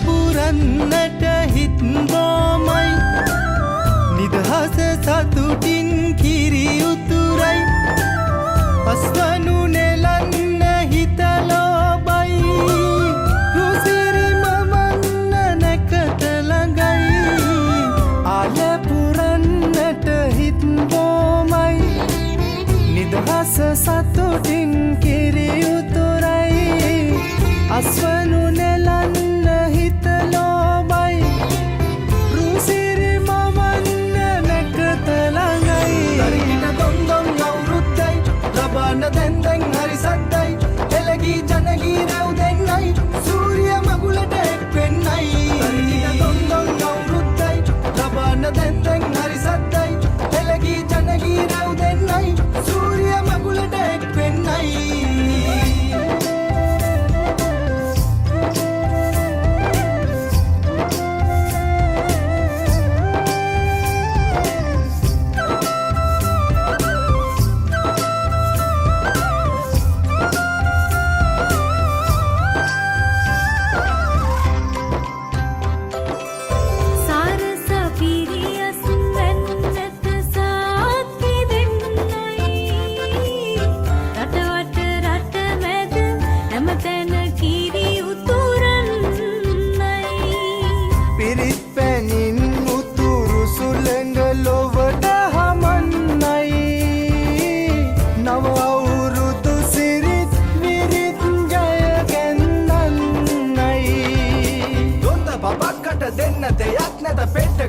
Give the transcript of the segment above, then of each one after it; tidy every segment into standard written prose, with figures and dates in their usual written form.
පුරන්නට හිත් බොමයි නිදහස සතුටින් කිරි උතුරයි අස්වනු නෙලන්න හිත ලෝබයි රුසිරි මවන්න නැකත ළඟයි ආල පුරන්නට හිත් බොමයි නිදහස සතුටින් කිරි උතුරයි අස්වනු නෙලන්න හිත ලෝබයි රුසිරි මවන්න නැකත ළඟයි තරිකිට දොන්දොන් අවුරුද්දයි ලබන දැන් හරි සද්දයි එළගී ජනගී රැව් දෙන්නයි සූර්ය මගුලට එක් වෙන්නයි තරිකිට දොන්දොන් අවුරුද්දයි ලබන දැන් හරි සද්දයි එළගී ජනගී රැව් දෙන්නයි සූර්ය මගුලට එක් වෙන්නයි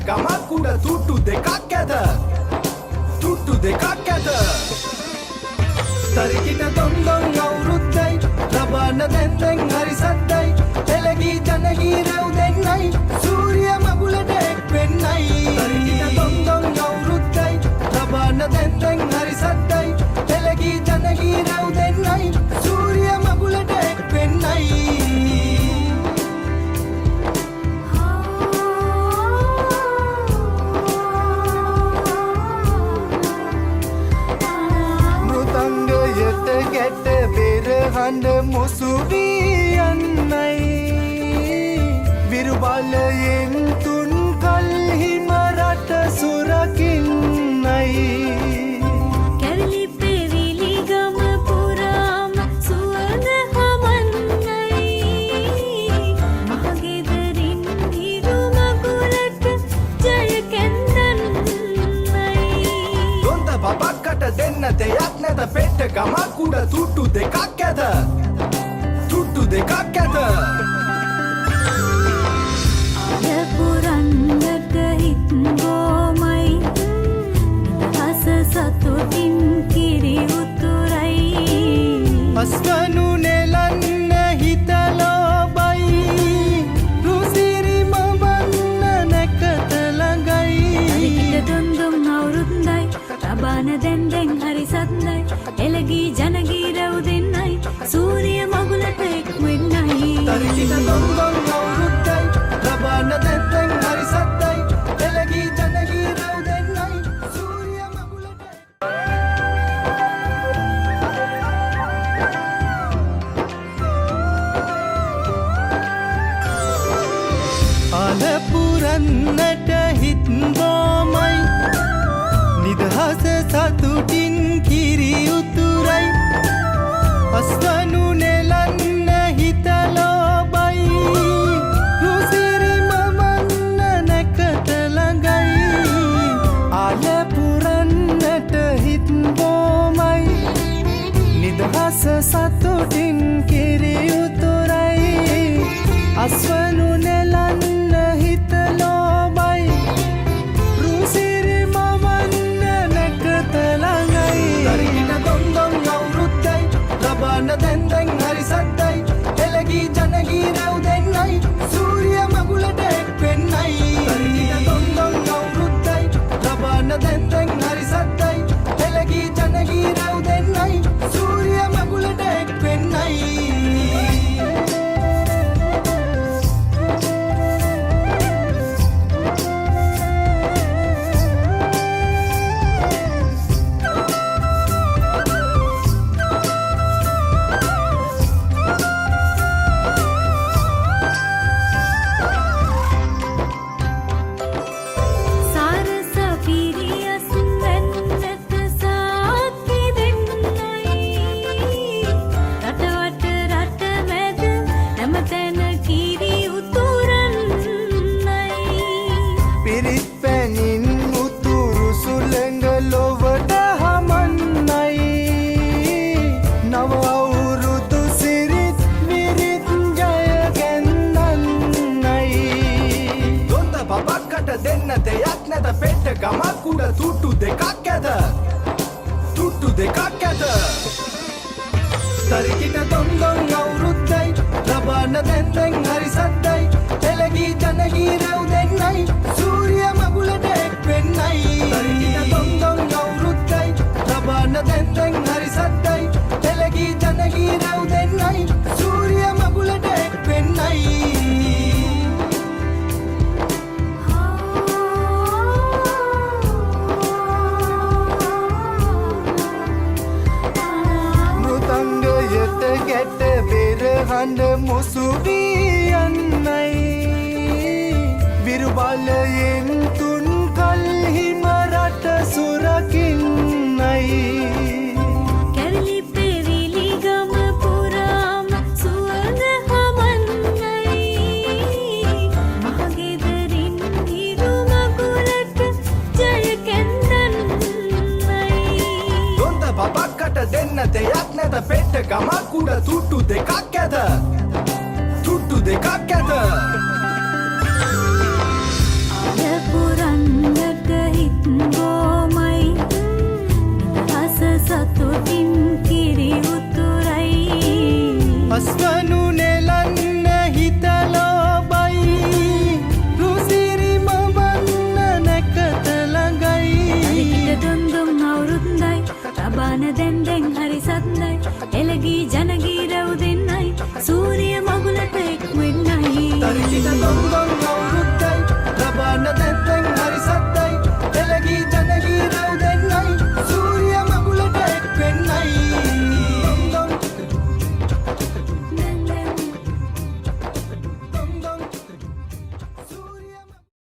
ගමක් උඩ තුට්ටු දෙකක් ඇද තුට්ටු දෙකක් ඇද තරිකිට දොන්දොන් අවුරුද්දයි ලබන දැන් හරි සද්දයි එළගී ජනගී රැව් දෙන්නයි සූර්ය මගුලට එක් වෙන්නයි තරිකිට දොන්දොන් අවුරුද්දයි ලබන දැන් හරි සද්දයි එළගී ජනගී රැව් දෙන්නයි සූර්ය මගුලට එක් වෙන්නයි හඬ මුසුවී යන්නයි විරුබලයෙන් තුන් කල්හිම රට සුරකින්නයි කැරලි පෙවිලි ගම පුරාම සුවඳ හමන්නයි මහගෙදරින් හිරු මගුලට ජය කැන්දන්නයි දොන්ද බබක්කට දෙන්න දෙයක් නැත පෙට්ට ගමක් උඩ තුට්ටු දෙකක් ඇද තුට්ටු දෙකක් ඇද ආල පුරන්නට හිත් බොමයි නිදහස සතුටින් කිරි උතුරයි අස්වනු නෙලන්න හිත ලෝබයි රුසිරි මවන්න නැකත ළඟයි තරිකිට දොන්දොන් අවුරුද්දයි ලබන දැන් හරි සද්දයි එළගී ජනගී රැව් දෙන්නයි සූර්ය මගුලට එක් වෙන්නයි තරිකිට දොන්දොන් අවුරුද්දයි ලබන දැන් හරි සද්දයි එළගී ජනගී රැව් දෙන්නයි සූර්ය මගුලට ආල පුරන්නට හිත් බොමයි නිදහස සතුටින් කිරි උතුරයි අස්වනු නෙලන්න හිත ලෝබයි රුසිරි මවන්න නැකත ළඟයි ආල පුරන්නට හිත් බොමයි නිදහස සතුටින් කිරි උතුරයි අස්වනු නෙලන්න හිත ලෝබයි රුසිරි මවන්න නැකත ළඟයි තරිකිට දොන්දොන් අවුරුද්දයි ලබන දැන් හරි සද්දයි එළගී ජනගී රැව් දෙන්නයි සූර්ය මගුලට එක් වෙන්නයි තරිකිට දොන්දොන් අවුරුද්දයි ලබන දැන් හරි සද්දයි එළගී ජනගී රැව් දෙන්නයි සූර්ය මගුලට එක් වෙන්නයි තුට්ටු දෙකක් ඇද තුට්ටු දෙකක් ඇද තරිකිට තොන්දොන් අවුරුද්දයි ලබාන දැන්දැන් හරි සද්දයි එළගී ජනගී රැව් දෙන්නයි සූරිය මගුලට එක් වෙන්නයි තරිකිට තොන්දොන් අවුරුද්දයි ලබාන දැන්දැන් හරි සද්දයි එළගී ජනගී රැව් දෙන්නයි සූරිය මගුලට එක් වෙන්නයි ගැට බෙරහඬ මුසුවී යන්නයි විරුබලයෙන් තුන් කල්හිම රට සුරකින්නයි කැරලි පෙවිලි ගම පුරාම සුවඳ හමන්නයි මහගෙදරින් හිරු මගුලට ජය කැන්දන්නයි දොන්ද බබක්කට දෙන්න දෙයක් නැත පෙට්ට ගමක් උඩ තුට්ටු දෙකක් ඇද තුට්ටු දෙකක් ඇද පුරන්නට හිත් ගෝමයි නිදහස සතුටින් කිරි උතුරයි අස්වනු නෙලන්න හිතලෝබයි රුසිරි මවන්න නැකත ළඟයි හරිකිට දුම්දුම් අවුරුද්දයි රබාන දැන්දැන් හරි සද්දයි එළගී ජන